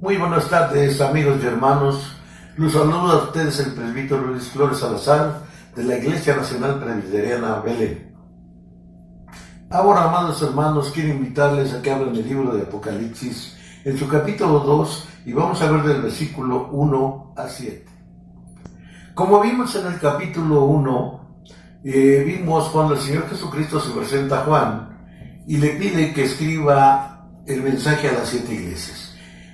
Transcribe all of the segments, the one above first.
Muy buenas tardes, amigos y hermanos. Los saludo a ustedes el presbítero Luis Flores Salazar de la Iglesia Nacional Presbiteriana Belén. Ahora, amados hermanos, quiero invitarles a que abran el libro de Apocalipsis en su capítulo 2 y vamos a ver del versículo 1 a 7. Como vimos en el capítulo 1, vimos cuando el Señor Jesucristo se presenta a Juan y le pide que escriba el mensaje a las 7 iglesias.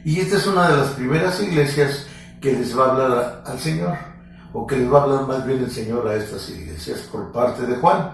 Y esta es una de las primeras iglesias que les va a hablar al Señor, o que les va a hablar más bien el Señor a estas iglesias por parte de Juan.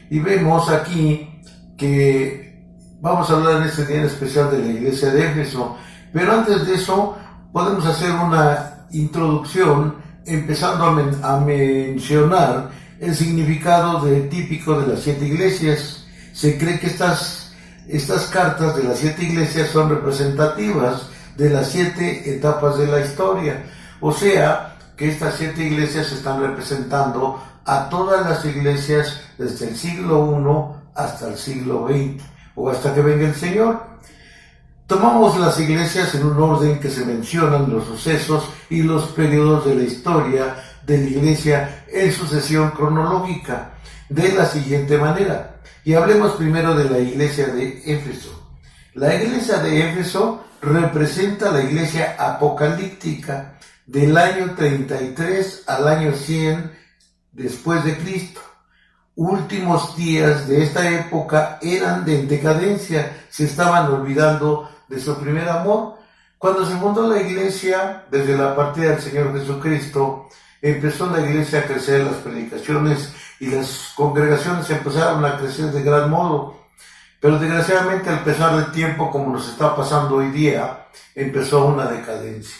Y vemos aquí que vamos a hablar en este día en especial de la iglesia de Éfeso, pero antes de eso podemos hacer una introducción empezando a mencionar el significado típico de las 7 iglesias. Se cree que estas cartas de las 7 iglesias son representativas de las 7 etapas de la historia, o sea, que estas 7 iglesias están representando a todas las iglesias desde el siglo I hasta el siglo XX, o hasta que venga el Señor. Tomamos las iglesias en un orden que se mencionan los sucesos y los periodos de la historia de la iglesia en sucesión cronológica, de la siguiente manera. Y hablemos primero de la iglesia de Éfeso. La iglesia de Éfeso representa la iglesia apocalíptica del año 33 al año 100 después de Cristo. Últimos días de esta época eran de decadencia, se estaban olvidando de su primer amor. Cuando se fundó la iglesia, desde la partida del Señor Jesucristo, empezó la iglesia a crecer, las predicaciones y las congregaciones empezaron a crecer de gran modo. Pero desgraciadamente, al pasar del tiempo, como nos está pasando hoy día, empezó una decadencia.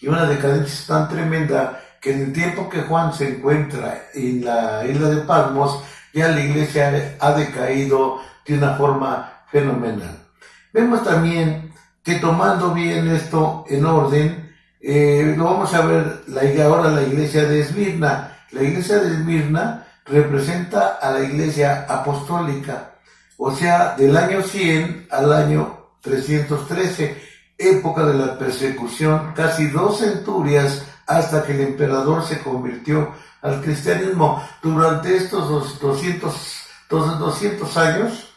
Y una decadencia tan tremenda que en el tiempo que Juan se encuentra en la isla de Patmos, ya la iglesia ha decaído de una forma fenomenal. Vemos también que, tomando bien esto en orden, lo vamos a ver ahora la iglesia de Esmirna. La iglesia de Esmirna representa a la iglesia apostólica, o sea, del año 100 al año 313, época de la persecución, casi 2 centurias hasta que el emperador se convirtió al cristianismo. Durante estos 200 años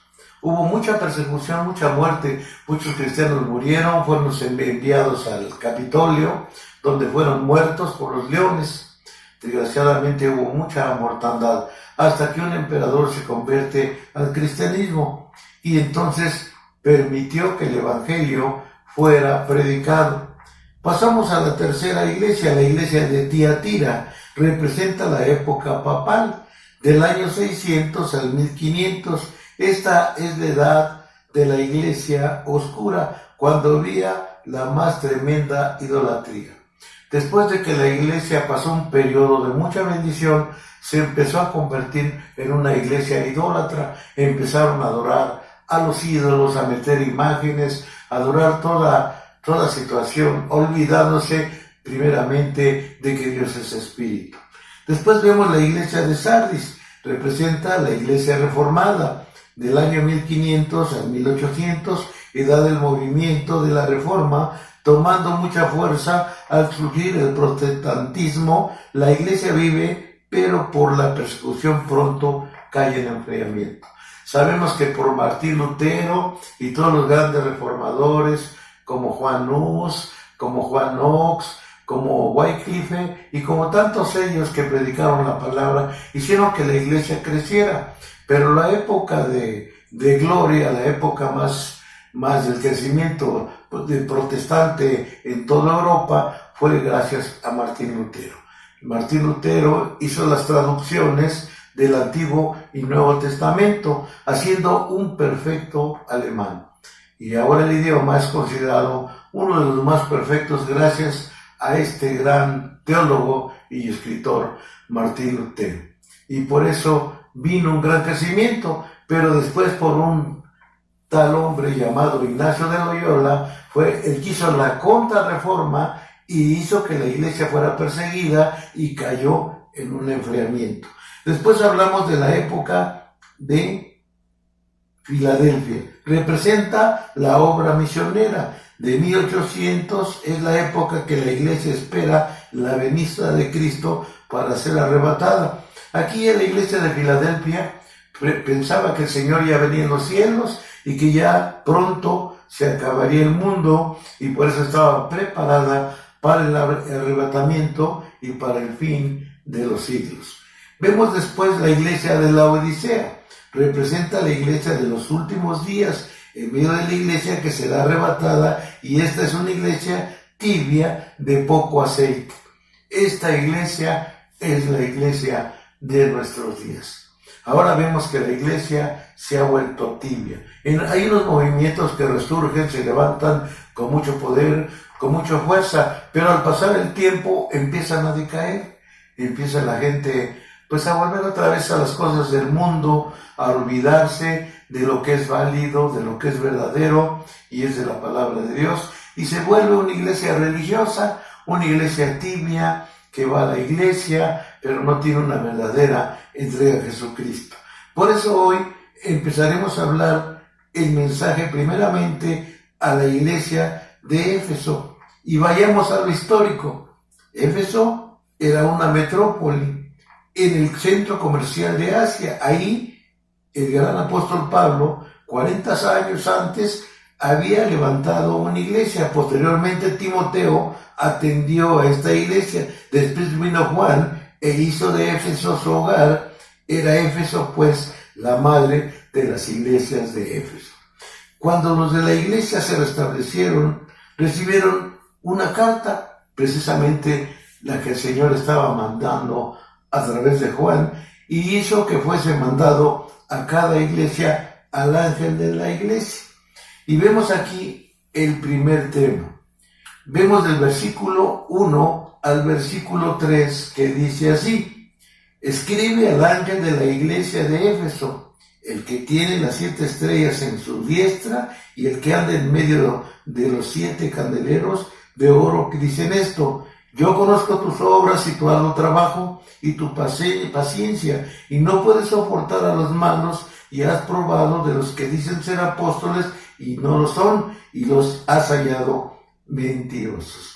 hubo mucha persecución, mucha muerte, muchos cristianos murieron, fueron enviados al Capitolio, donde fueron muertos por los leones. Desgraciadamente hubo mucha mortandad, hasta que un emperador se convierte al cristianismo y entonces permitió que el evangelio fuera predicado. Pasamos a la tercera iglesia, la iglesia de Tiatira. Representa la época papal, del año 600 al 1500. Esta es la edad de la iglesia oscura, cuando había la más tremenda idolatría. Después de que la iglesia pasó un periodo de mucha bendición, se empezó a convertir en una iglesia idólatra. Empezaron a adorar a los ídolos, a meter imágenes, a adorar toda situación, olvidándose primeramente de que Dios es espíritu. Después vemos la iglesia de Sardis, representa la iglesia reformada, del año 1500 al 1800, edad del movimiento de la Reforma, tomando mucha fuerza al surgir el protestantismo. La iglesia vive, pero por la persecución pronto cae en enfriamiento. Sabemos que por Martín Lutero y todos los grandes reformadores, como Juan Hus, como Juan Knox, como Wycliffe y como tantos ellos que predicaron la palabra, hicieron que la iglesia creciera. Pero la época de gloria, la época más del crecimiento del protestante en toda Europa, fue gracias a Martín Lutero. Martín Lutero hizo las traducciones del Antiguo y Nuevo Testamento, haciendo un perfecto alemán. Y ahora el idioma es considerado uno de los más perfectos gracias a este gran teólogo y escritor Martín Lutero. Y por eso vino un gran crecimiento, pero después por un tal hombre llamado Ignacio de Loyola, fue el que hizo la contrarreforma y hizo que la iglesia fuera perseguida y cayó en un enfriamiento. Después hablamos de la época de Filadelfia. Representa la obra misionera de 1800 es la época que la iglesia espera la venida de Cristo para ser arrebatada. Aquí en la iglesia de Filadelfia pensaba que el Señor ya venía en los cielos y que ya pronto se acabaría el mundo, y por eso estaba preparada para el arrebatamiento y para el fin de los siglos. Vemos después la iglesia de la Odisea. Representa la iglesia de los últimos días, en medio de la iglesia que será arrebatada, y esta es una iglesia tibia de poco aceite. Esta iglesia es la iglesia de nuestros días. Ahora vemos que la iglesia se ha vuelto tibia. Hay unos movimientos que resurgen, se levantan con mucho poder, con mucha fuerza, pero al pasar el tiempo empiezan a decaer. Empieza la gente pues a volver otra vez a las cosas del mundo, a olvidarse de lo que es válido, de lo que es verdadero, y es de la palabra de Dios, y se vuelve una iglesia religiosa, una iglesia tibia, que va a la iglesia, pero no tiene una verdadera entrega a Jesucristo. Por eso hoy empezaremos a hablar el mensaje primeramente a la iglesia de Éfeso, y vayamos a lo histórico. Éfeso era una metrópoli en el centro comercial de Asia. Ahí el gran apóstol Pablo, 40 años antes, había levantado una iglesia. Posteriormente Timoteo atendió a esta iglesia. Después vino Juan e hizo de Éfeso su hogar. Era Éfeso pues la madre de las iglesias de Éfeso. Cuando los de la iglesia se restablecieron, recibieron una carta, precisamente la que el Señor estaba mandando a través de Juan, y hizo que fuese mandado a cada iglesia al ángel de la iglesia. Y vemos aquí el primer tema. Vemos del versículo 1 al versículo 3 que dice así: escribe al ángel de la iglesia de Éfeso, el que tiene las 7 estrellas en su diestra y el que anda en medio de los 7 candeleros de oro, que dicen esto: yo conozco tus obras y tu arduo trabajo y tu paciencia, y no puedes soportar a los malos, y has probado de los que dicen ser apóstoles y no lo son, y los has hallado mentirosos.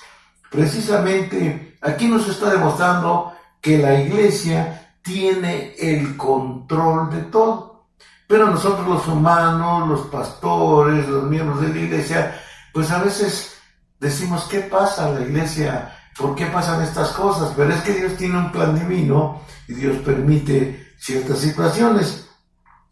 Precisamente aquí nos está demostrando que la iglesia tiene el control de todo, pero nosotros los humanos, los pastores, los miembros de la iglesia, pues a veces decimos: ¿qué pasa en la iglesia? ¿Por qué pasan estas cosas? Pero es que Dios tiene un plan divino y Dios permite ciertas situaciones.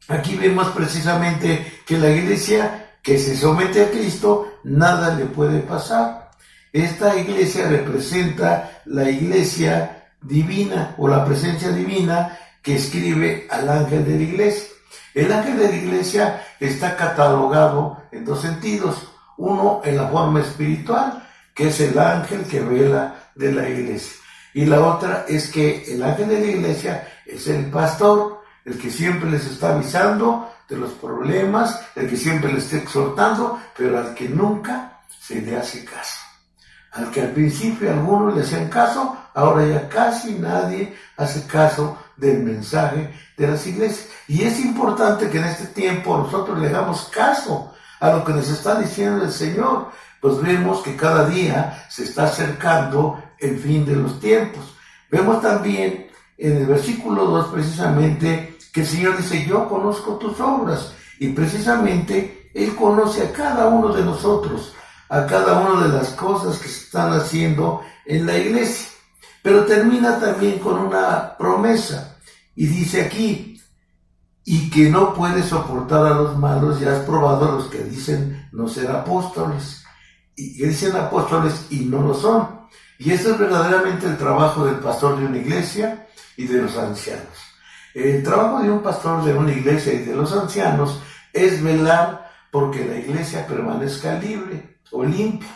Aquí vemos precisamente que la iglesia que se somete a Cristo, nada le puede pasar. Esta iglesia representa la iglesia divina o la presencia divina que escribe al ángel de la iglesia. El ángel de la iglesia está catalogado en 2 sentidos. Uno, en la forma espiritual, que es el ángel que vela de la iglesia. Y la otra es que el ángel de la iglesia es el pastor, el que siempre les está avisando de los problemas, el que siempre les está exhortando, pero al que nunca se le hace caso. Al que al principio algunos le hacían caso, ahora ya casi nadie hace caso del mensaje de las iglesias. Y es importante que en este tiempo nosotros le hagamos caso a lo que nos está diciendo el Señor. Pues vemos que cada día se está acercando el fin de los tiempos. Vemos también en el versículo 2 precisamente que el Señor dice: yo conozco tus obras, y precisamente Él conoce a cada uno de nosotros, a cada una de las cosas que se están haciendo en la iglesia. Pero termina también con una promesa, y dice aquí: y que no puedes soportar a los malos, ya has probado a los que dicen no ser apóstoles, y que dicen apóstoles y no lo son. Y eso es verdaderamente el trabajo del pastor de una iglesia y de los ancianos. El trabajo de un pastor de una iglesia y de los ancianos es velar porque la iglesia permanezca libre o limpia,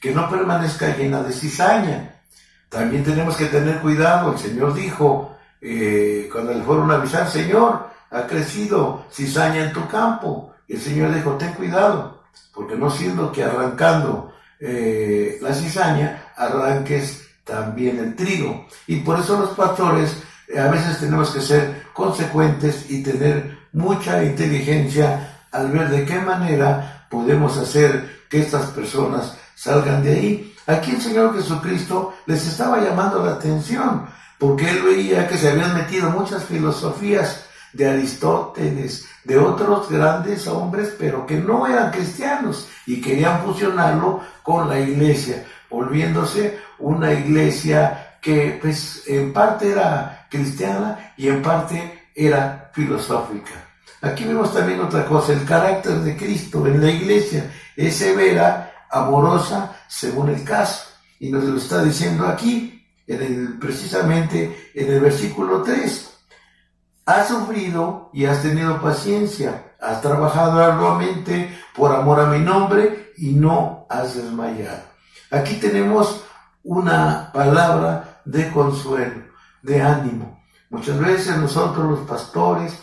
que no permanezca llena de cizaña. También tenemos que tener cuidado. El Señor dijo, cuando le fueron a avisar: Señor, ha crecido cizaña en tu campo. Y el Señor dijo: ten cuidado, porque no siendo que arrancando la cizaña, arranques también el trigo. Y por eso los pastores a veces tenemos que ser consecuentes y tener mucha inteligencia al ver de qué manera podemos hacer que estas personas salgan de ahí. Aquí el Señor Jesucristo les estaba llamando la atención, porque Él veía que se habían metido muchas filosofías de Aristóteles, de otros grandes hombres, pero que no eran cristianos, y querían fusionarlo con la iglesia, volviéndose una iglesia que pues en parte era cristiana y en parte era filosófica. Aquí vemos también otra cosa, el carácter de Cristo en la iglesia es severa, amorosa, según el caso, y nos lo está diciendo aquí, precisamente en el versículo 3. Has sufrido y has tenido paciencia, has trabajado arduamente por amor a mi nombre y no has desmayado. Aquí tenemos una palabra de consuelo, de ánimo. Muchas veces nosotros los pastores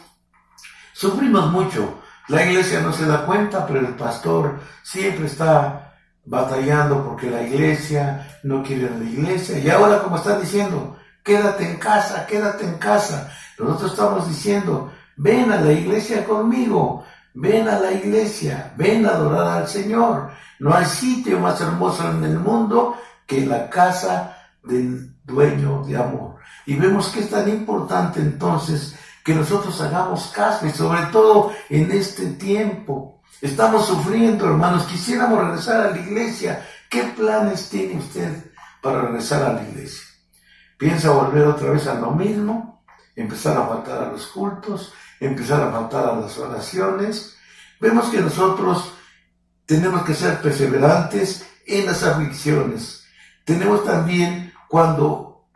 sufrimos mucho. La iglesia no se da cuenta, pero el pastor siempre está batallando porque la iglesia no quiere ir a la iglesia. Y ahora, como están diciendo, quédate en casa, quédate en casa. Nosotros estamos diciendo, ven a la iglesia conmigo, ven a la iglesia, ven a adorar al Señor. No hay sitio más hermoso en el mundo que la casa del dueño de amor. Y vemos que es tan importante entonces que nosotros hagamos caso, y sobre todo en este tiempo. Estamos sufriendo, hermanos, quisiéramos regresar a la iglesia. ¿Qué planes tiene usted para regresar a la iglesia? ¿Piensa volver otra vez a lo mismo? ¿Empezar a faltar a los cultos? ¿Empezar a faltar a las oraciones? Vemos que nosotros tenemos que ser perseverantes en las aflicciones. Tenemos también, cuando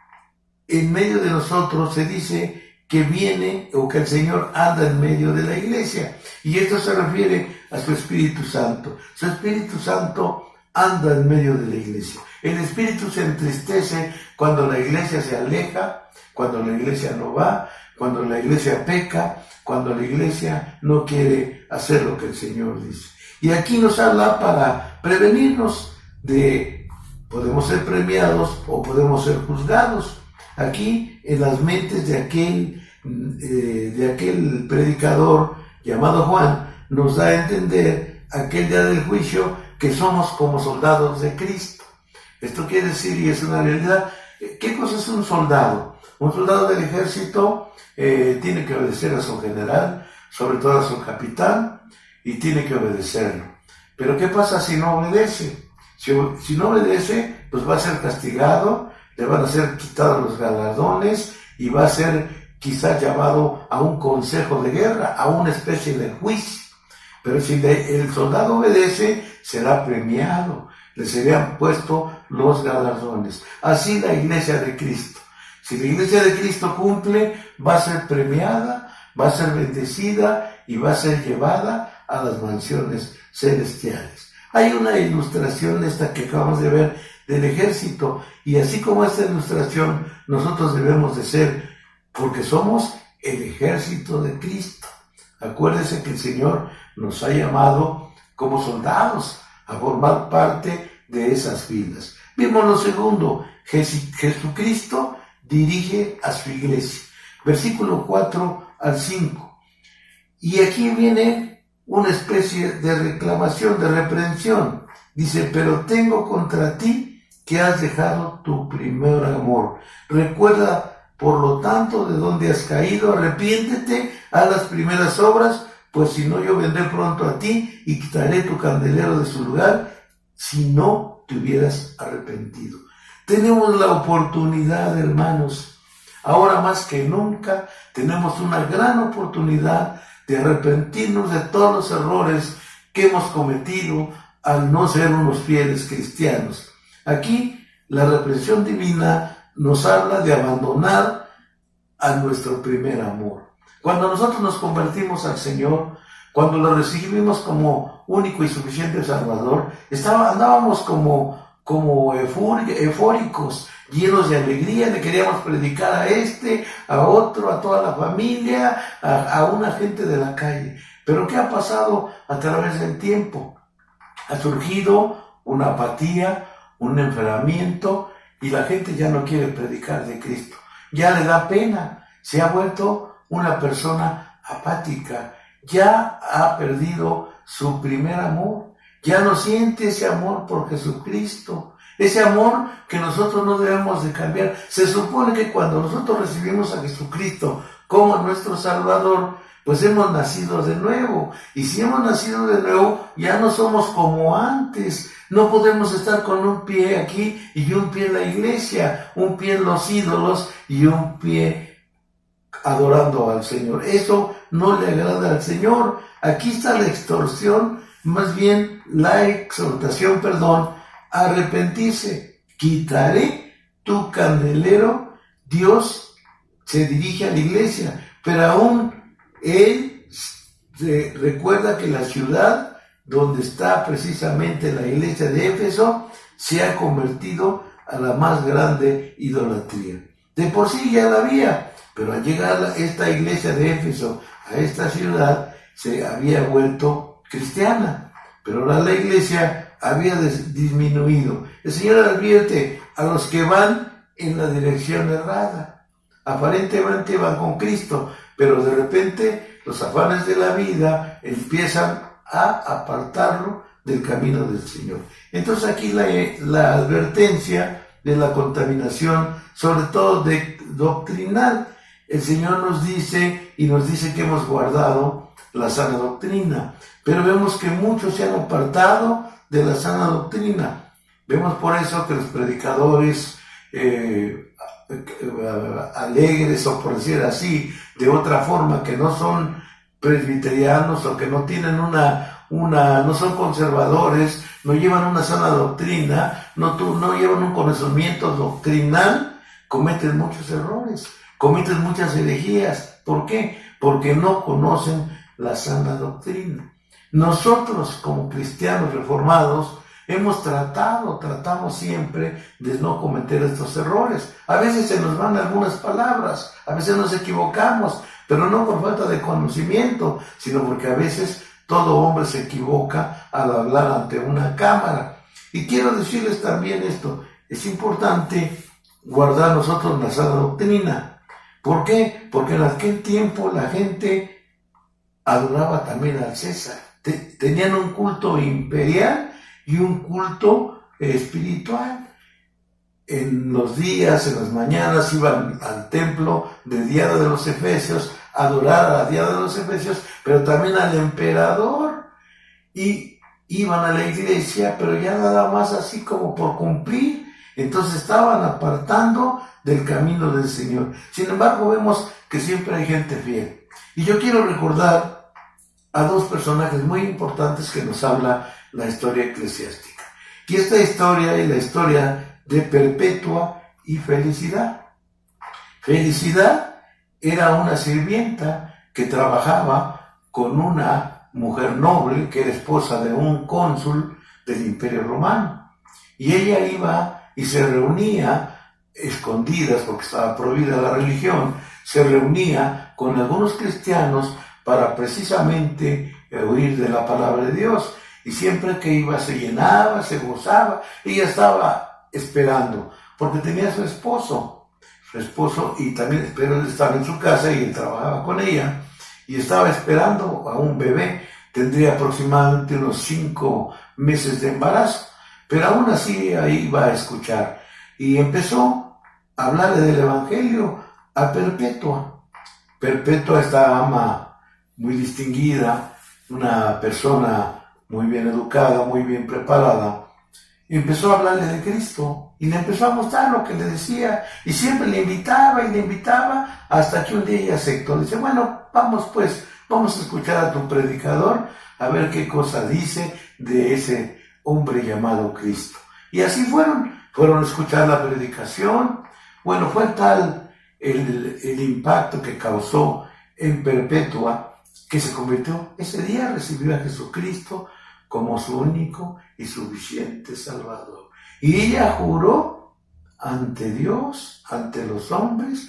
en medio de nosotros se dice que viene o que el Señor anda en medio de la iglesia, y esto se refiere a su Espíritu Santo. Su Espíritu Santo anda en medio de la iglesia. El Espíritu se entristece cuando la iglesia se aleja, cuando la iglesia no va, cuando la iglesia peca, cuando la iglesia no quiere hacer lo que el Señor dice. Y aquí nos habla para prevenirnos de, podemos ser premiados o podemos ser juzgados. Aquí en las mentes de aquel predicador llamado Juan, nos da a entender aquel día del juicio que somos como soldados de Cristo. Esto quiere decir, y es una realidad, ¿qué cosa es un soldado? Un soldado del ejército tiene que obedecer a su general, sobre todo a su capitán, y tiene que obedecerlo. Pero ¿qué pasa si no obedece? Si no obedece, pues va a ser castigado, le van a ser quitados los galardones y va a ser quizás llamado a un consejo de guerra, a una especie de juicio. Pero si el soldado obedece, será premiado, le serían puestos los galardones. Así la iglesia de Cristo. Si la iglesia de Cristo cumple, va a ser premiada, va a ser bendecida y va a ser llevada a las mansiones celestiales. Hay una ilustración esta que acabamos de ver del ejército, y así como esta ilustración, nosotros debemos de ser, porque somos el ejército de Cristo. Acuérdese que el Señor nos ha llamado como soldados a formar parte de esas filas. Vimos lo segundo, Jesucristo dirige a su iglesia. Versículo 4 al 5. Y aquí viene una especie de reclamación, de reprensión. Dice, pero tengo contra ti que has dejado tu primer amor. Recuerda, por lo tanto, de dónde has caído, arrepiéntete, haz las primeras obras, pues si no, yo vendré pronto a ti y quitaré tu candelero de su lugar, si no te hubieras arrepentido. Tenemos la oportunidad, hermanos, ahora más que nunca, tenemos una gran oportunidad de arrepentirnos de todos los errores que hemos cometido al no ser unos fieles cristianos. Aquí la reprensión divina nos habla de abandonar a nuestro primer amor. Cuando nosotros nos convertimos al Señor, cuando lo recibimos como único y suficiente Salvador, andábamos como eufóricos, llenos de alegría, le queríamos predicar a otro, a toda la familia, a una gente de la calle. Pero ¿qué ha pasado a través del tiempo? Ha surgido una apatía, un enfriamiento, y la gente ya no quiere predicar de Cristo. Ya le da pena, se ha vuelto una persona apática, ya ha perdido su primer amor. ya no siente ese amor por Jesucristo, ese amor que nosotros no debemos de cambiar. Se supone que cuando nosotros recibimos a Jesucristo como nuestro Salvador, pues hemos nacido de nuevo. Y si hemos nacido de nuevo, ya no somos como antes. No podemos estar con un pie aquí y un pie en la iglesia, un pie en los ídolos y un pie adorando al Señor. Eso no le agrada al Señor. Aquí está la exhortación, más bien la exhortación, a arrepentirse. Quitaré tu candelero. Dios se dirige a la iglesia, pero aún Él se recuerda que la ciudad donde está precisamente la iglesia de Éfeso se ha convertido a la más grande idolatría. De por sí ya la había, pero al llegar a esta iglesia de Éfeso, a esta ciudad, se había vuelto cristiana, pero ahora la iglesia había disminuido. El Señor advierte a los que van en la dirección errada. Aparentemente van con Cristo, pero de repente los afanes de la vida empiezan a apartarlo del camino del Señor. Entonces aquí la advertencia de la contaminación, sobre todo doctrinal. El Señor nos dice que hemos guardado la sana doctrina, pero vemos que muchos se han apartado de la sana doctrina. Vemos por eso que los predicadores alegres, o por decir así, de otra forma, que no son presbiterianos o que no tienen no son conservadores, no llevan una sana doctrina, no llevan un conocimiento doctrinal, cometen muchos errores, cometen muchas herejías. ¿Por qué? Porque no conocen la sana doctrina. Nosotros, como cristianos reformados, tratamos siempre de no cometer estos errores. A veces se nos van algunas palabras, a veces nos equivocamos, pero no por falta de conocimiento, sino porque a veces todo hombre se equivoca al hablar ante una cámara. Y quiero decirles también esto, es importante guardar nosotros la sana doctrina. ¿Por qué? Porque en aquel tiempo la gente adoraba también al César. Tenían un culto imperial y un culto espiritual. En los días, en las mañanas, iban al templo de Diana de los Efesios a adorar a la Diana de los Efesios, pero también al emperador. Y iban a la iglesia, pero ya nada más así como por cumplir. Entonces estaban apartando del camino del Señor. Sin embargo, vemos que siempre hay gente fiel. Y yo quiero recordar a dos personajes muy importantes que nos habla la historia eclesiástica. Y esta historia es la historia de Perpetua y Felicidad. Felicidad era una sirvienta que trabajaba con una mujer noble que era esposa de un cónsul del Imperio Romano. Y ella iba y se reunía escondidas, porque estaba prohibida la religión, se reunía con algunos cristianos para precisamente oír de la palabra de Dios. Y siempre que iba se llenaba, se gozaba. Ella estaba esperando, porque tenía a su esposo, y también, pero él estaba en su casa y él trabajaba con ella, y estaba esperando a un bebé. Tendría aproximadamente unos 5 meses de embarazo, pero aún así ahí iba a escuchar. Y empezó a hablarle del Evangelio a Perpetua. Perpetua, esta ama muy distinguida, una persona muy bien educada, muy bien preparada, y empezó a hablarle de Cristo, y le empezó a mostrar lo que le decía, y siempre le invitaba, hasta que un día ella aceptó. Le dice, bueno, vamos a escuchar a tu predicador, a ver qué cosa dice de ese hombre llamado Cristo. Y así fueron a escuchar la predicación. Bueno, fue tal el impacto que causó en Perpetua, que se convirtió, ese día recibió a Jesucristo como su único y suficiente Salvador. Y ella juró ante Dios, ante los hombres,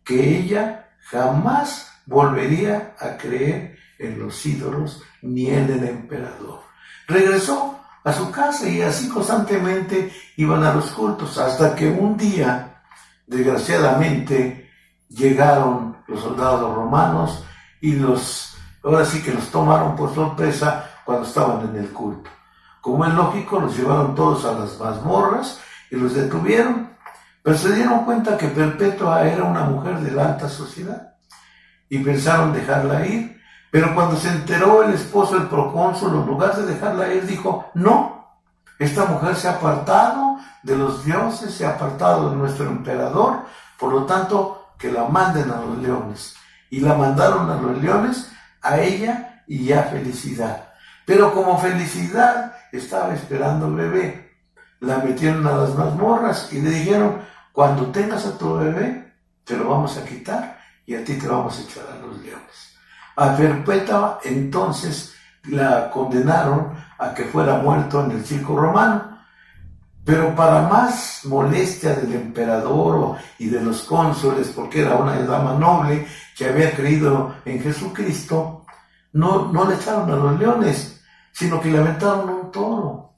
que ella jamás volvería a creer en los ídolos ni en el emperador. Regresó a su casa y así constantemente iban a los cultos, hasta que un día, desgraciadamente, llegaron los soldados romanos y ahora sí que los tomaron por sorpresa cuando estaban en el culto. Como es lógico, los llevaron todos a las mazmorras y los detuvieron. Pero se dieron cuenta que Perpetua era una mujer de la alta sociedad y pensaron dejarla ir. Pero cuando se enteró el esposo del procónsul, en lugar de dejarla ir, dijo: no, esta mujer se ha apartado de los dioses, se ha apartado de nuestro emperador, por lo tanto que la manden a los leones. Y la mandaron a los leones, a ella y a Felicidad. Pero como Felicidad estaba esperando el bebé, la metieron a las mazmorras y le dijeron: cuando tengas a tu bebé, te lo vamos a quitar y a ti te vamos a echar a los leones. A Perpetua entonces la condenaron a que fuera muerto en el circo romano. Pero para más molestia del emperador y de los cónsules, porque era una dama noble que había creído en Jesucristo, no le echaron a los leones, sino que le aventaron un toro.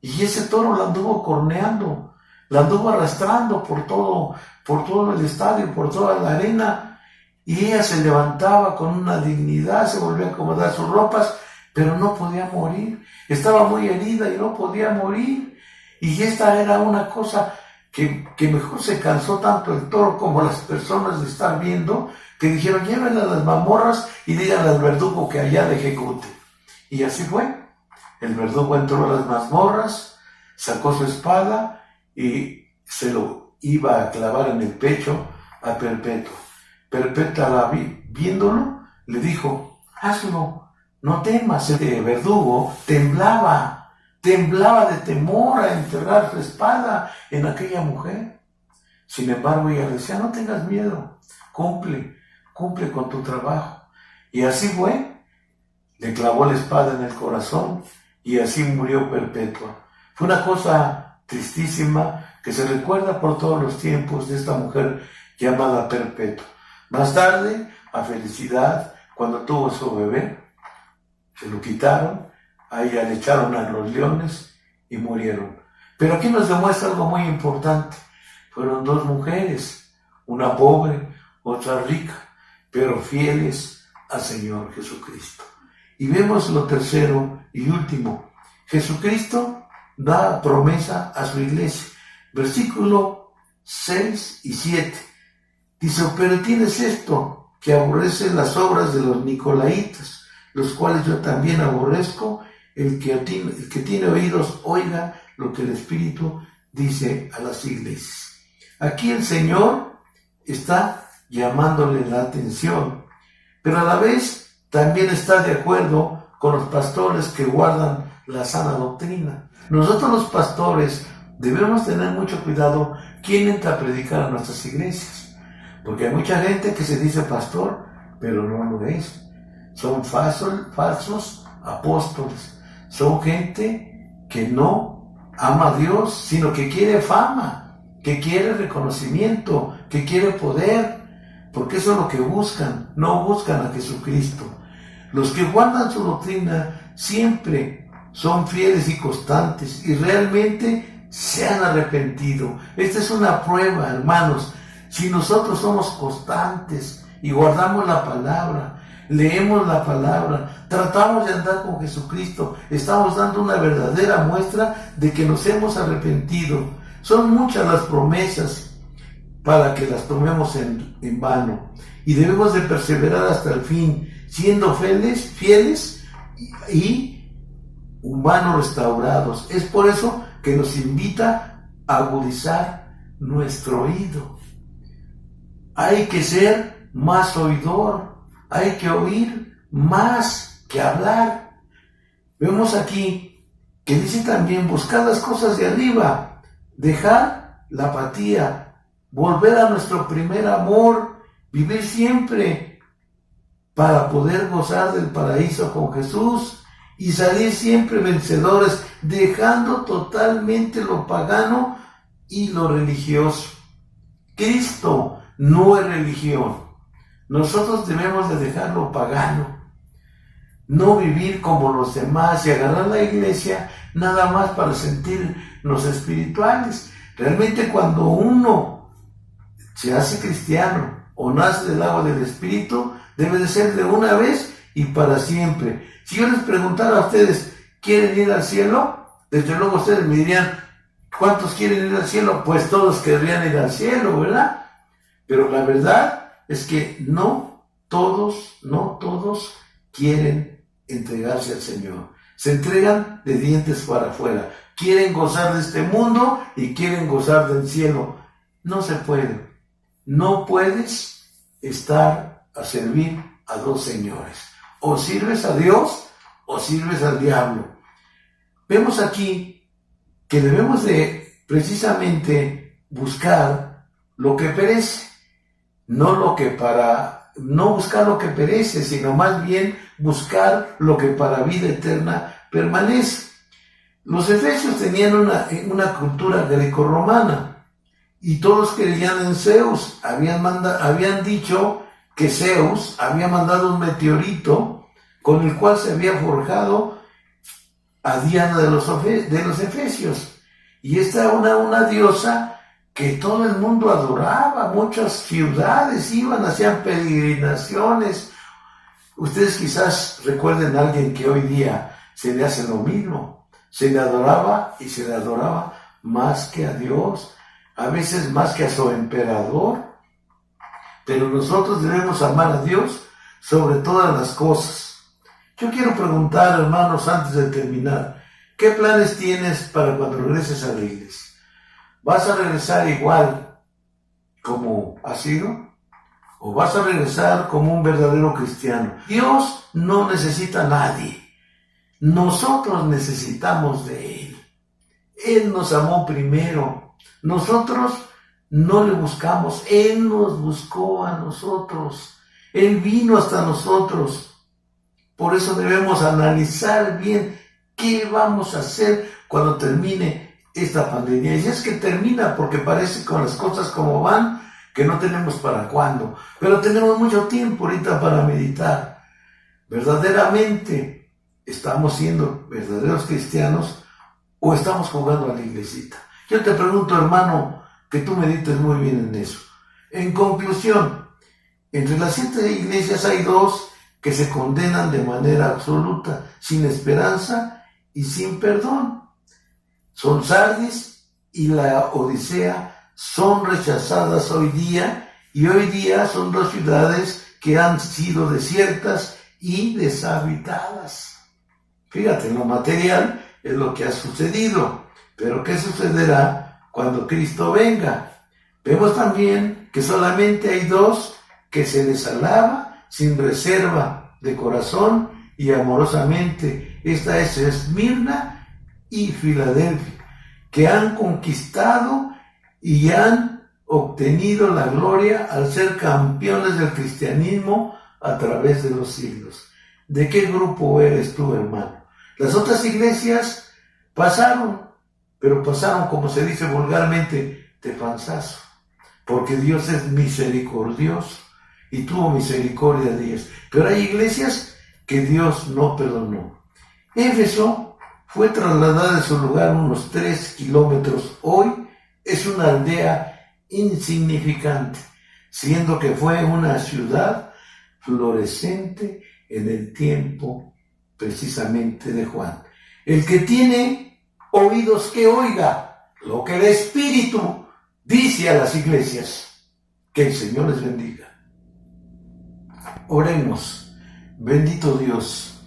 Y ese toro la anduvo corneando, la anduvo arrastrando por todo el estadio, por toda la arena. Y ella se levantaba con una dignidad, se volvió a acomodar sus ropas, pero no podía morir. Estaba muy herida y no podía morir. Y esta era una cosa que mejor se cansó tanto el toro como las personas de estar viendo, que dijeron: llévenla a las mazmorras y díganle al verdugo que allá la ejecute. Y así fue. El verdugo entró a las mazmorras, sacó su espada y se lo iba a clavar en el pecho a Perpetua. Perpetua, viéndolo, le dijo: hazlo, no temas. El verdugo temblaba de temor a enterrar su espada en aquella mujer. Sin embargo, ella le decía: no tengas miedo, cumple con tu trabajo. Y así fue, le clavó la espada en el corazón y así murió Perpetua. Fue una cosa tristísima que se recuerda por todos los tiempos de esta mujer llamada Perpetua. Más tarde, a Felicidad, cuando tuvo su bebé, se lo quitaron, a ella le echaron a los leones y murieron. Pero aquí nos demuestra algo muy importante. Fueron dos mujeres, una pobre, otra rica, pero fieles al Señor Jesucristo. Y vemos lo tercero y último. Jesucristo da promesa a su iglesia. Versículo 6 y 7. Dice: pero tienes esto, que aborreces las obras de los nicolaítas, los cuales yo también aborrezco. El que tiene oídos, oiga lo que el Espíritu dice a las iglesias. Aquí el Señor está llamándole la atención, pero a la vez también está de acuerdo con los pastores que guardan la sana doctrina. Nosotros los pastores debemos tener mucho cuidado quién entra a predicar a nuestras iglesias, porque hay mucha gente que se dice pastor, pero no lo es. Son falsos apóstoles. Son gente que no ama a Dios, sino que quiere fama, que quiere reconocimiento, que quiere poder, porque eso es lo que buscan, no buscan a Jesucristo. Los que guardan su doctrina siempre son fieles y constantes y realmente se han arrepentido. Esta es una prueba, hermanos. Si nosotros somos constantes y guardamos la palabra, leemos la palabra, tratamos de andar con Jesucristo, estamos dando una verdadera muestra de que nos hemos arrepentido. Son muchas las promesas para que las tomemos en vano, y debemos de perseverar hasta el fin, siendo fieles y humanos restaurados. Es por eso que nos invita a agudizar nuestro oído. Hay que ser más oidor. Hay que oír más que hablar. Vemos aquí que dice también: buscar las cosas de arriba, dejar la apatía, volver a nuestro primer amor, vivir siempre para poder gozar del paraíso con Jesús y salir siempre vencedores, dejando totalmente lo pagano y lo religioso. Cristo no es religión. Nosotros debemos de dejar lo pagano, no vivir como los demás y agarrar la iglesia nada más para sentirnos espirituales. Realmente cuando uno se hace cristiano o nace del agua del Espíritu, debe de ser de una vez y para siempre. Si yo les preguntara a ustedes, ¿Quieren ir al cielo? Desde luego ustedes me dirían, ¿cuántos quieren ir al cielo? Pues todos querrían ir al cielo, ¿verdad? Pero la verdad es que no todos quieren entregarse al Señor. Se entregan de dientes para afuera. Quieren gozar de este mundo y quieren gozar del cielo. No se puede. No puedes estar a servir a dos señores. O sirves a Dios o sirves al diablo. Vemos aquí que debemos de precisamente buscar lo que perece. No buscar lo que perece, sino más bien buscar lo que para vida eterna permanece. Los efesios tenían una cultura grecorromana y todos creían en Zeus. Habían dicho que Zeus había mandado un meteorito con el cual se había forjado a Diana de los efesios. Y esta era una diosa que todo el mundo adoraba. Muchas ciudades iban, hacían peregrinaciones. Ustedes quizás recuerden a alguien que hoy día se le hace lo mismo. Se le adoraba y se le adoraba más que a Dios, a veces más que a su emperador. Pero nosotros debemos amar a Dios sobre todas las cosas. Yo quiero preguntar, hermanos, antes de terminar, ¿qué planes tienes para cuando regreses a la iglesia? ¿Vas a regresar igual como has sido? ¿O vas a regresar como un verdadero cristiano? Dios no necesita a nadie. Nosotros necesitamos de Él. Él nos amó primero. Nosotros no le buscamos. Él nos buscó a nosotros. Él vino hasta nosotros. Por eso debemos analizar bien qué vamos a hacer cuando termine esta pandemia. Y es que termina, porque parece con las cosas como van, que no tenemos para cuándo. Pero tenemos mucho tiempo ahorita para meditar. ¿Verdaderamente estamos siendo verdaderos cristianos o estamos jugando a la iglesita? Yo te pregunto, hermano, que tú medites muy bien en eso. En conclusión, entre las 7 iglesias hay 2 que se condenan de manera absoluta, sin esperanza y sin perdón. Son Sardis y la Odisea, son rechazadas hoy día, y hoy día son 2 ciudades que han sido desiertas y deshabitadas. Fíjate, en lo material es lo que ha sucedido, pero ¿qué sucederá cuando Cristo venga? Vemos también que solamente hay 2 que se les alaba sin reserva de corazón y amorosamente. Esta es Esmirna y Filadelfia, que han conquistado y han obtenido la gloria al ser campeones del cristianismo a través de los siglos. ¿De qué grupo eres tú, hermano? Las otras iglesias pasaron, pero pasaron, como se dice vulgarmente, de panzazo, porque Dios es misericordioso y tuvo misericordia de ellas. Pero hay iglesias que Dios no perdonó. Éfeso fue trasladada de su lugar unos 3 kilómetros. Hoy es una aldea insignificante, siendo que fue una ciudad florescente en el tiempo precisamente de Juan. El que tiene oídos que oiga lo que el Espíritu dice a las iglesias. Que el Señor les bendiga. Oremos. Bendito Dios,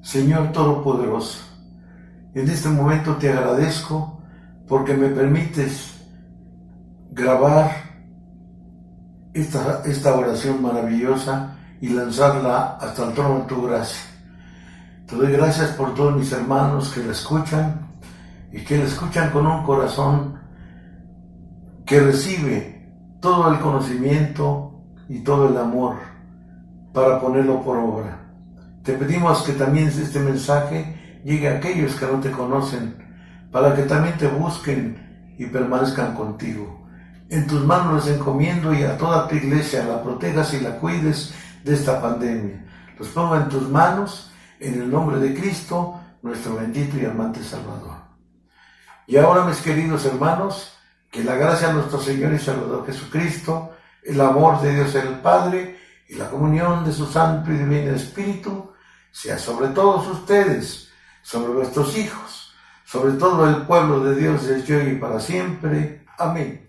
Señor Todopoderoso, en este momento te agradezco porque me permites grabar esta oración maravillosa y lanzarla hasta el trono de tu gracia. Te doy gracias por todos mis hermanos que la escuchan y que la escuchan con un corazón que recibe todo el conocimiento y todo el amor para ponerlo por obra. Te pedimos que también este mensaje llegue a aquellos que no te conocen, para que también te busquen y permanezcan contigo. En tus manos les encomiendo, y a toda tu iglesia la protejas y la cuides de esta pandemia. Los pongo en tus manos, en el nombre de Cristo, nuestro bendito y amante Salvador. Y ahora, mis queridos hermanos, que la gracia de nuestro Señor y Salvador Jesucristo, el amor de Dios el Padre y la comunión de su Santo y Divino Espíritu sea sobre todos ustedes, sobre vuestros hijos, sobre todo el pueblo de Dios desde hoy y para siempre. Amén.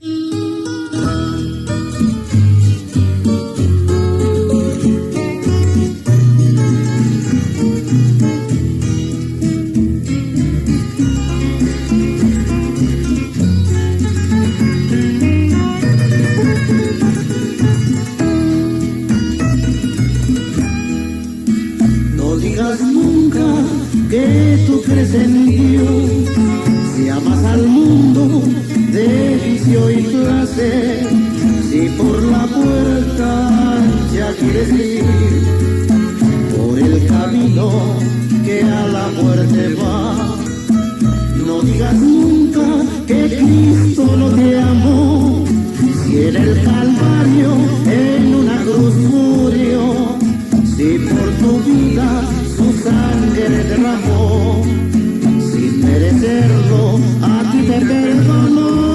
No digas nunca que tú crees en Dios, si amas al mundo de vicio y placer, si por la puerta ya quieres ir, por el camino que a la muerte va. No digas nunca que Cristo no te amó, si en el Calvario en una cruz murió, si por tu vida su sangre derramó, sin merecerlo a ti te perdonó.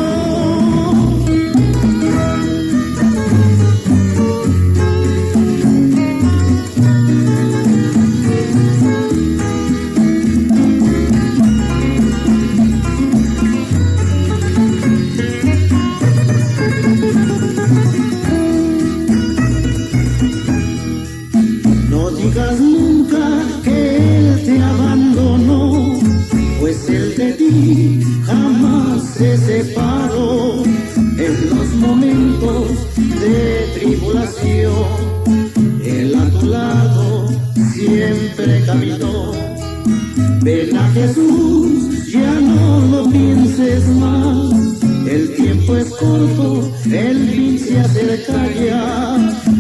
No digas nunca que Él te abandonó, pues Él de ti jamás se separó. En los momentos de tribulación, Él a tu lado siempre caminó. Ven a Jesús, ya no lo pienses más, el tiempo es corto, el fin se acerca ya.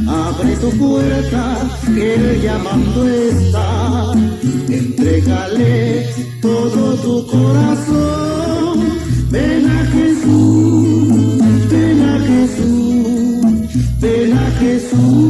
Abre tu puerta, que Él llamando está. Entrégale todo tu corazón. Ven a Jesús, ven a Jesús, ven a Jesús.